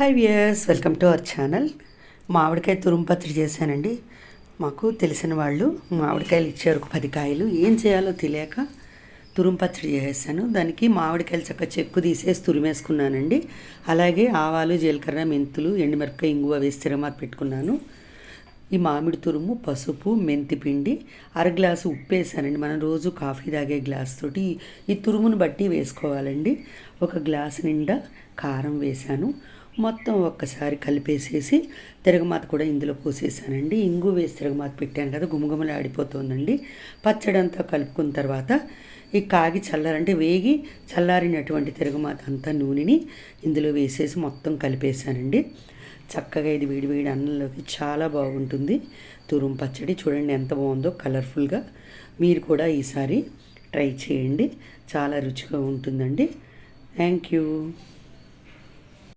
Hi viewers, welcome to our channel. మామిడికాయ తురుము పచ్చడి చేశానండి. మాకు తెలిసిన వాళ్ళు మామిడికాయలు ఇచ్చారు, 10 కాయలు. ఏం చేయాలో తెలియక తురుము పచ్చడి చేసేసాను. దానికి మామిడికాయలు చక్కగా చెక్కు తీసేసి తురిమేసుకున్నానండి. అలాగే ఆవాలు, జీలకర్ర, మెంతులు, ఎండుమిరపకాయ, ఇంగువ వేసి తిరమాత పెట్టుకున్నాను. ఈ మామిడి తురుము, పసుపు, మెంతి పిండి, గ్లాసు ఉప్పు వేసానండి. మనం రోజు కాఫీ తాగే గ్లాస్ తోటి ఈ తురుమును బట్టి వేసుకోవాలండి. 1 గ్లాసు నిండా కారం వేసాను. మొత్తం ఒక్కసారి కలిపేసేసి తిరగమాత కూడా ఇందులో పోసేసానండి. ఇంగు వేసి తిరగమాత పెట్టాను కదా, గుమగుమలు ఆడిపోతుందండి. పచ్చడి అంతా కలుపుకున్న తర్వాత ఈ కాగి వేగి చల్లారినటువంటి తిరగమాత అంతా నూనెని ఇందులో వేసేసి మొత్తం కలిపేసానండి. చక్కగా ఇది వేడి అన్నంలోకి చాలా బాగుంటుంది. తురుము పచ్చడి చూడండి ఎంత బాగుందో, కలర్ఫుల్గా. మీరు కూడా ఈసారి ట్రై చేయండి, చాలా రుచిగా ఉంటుందండి. Thank you.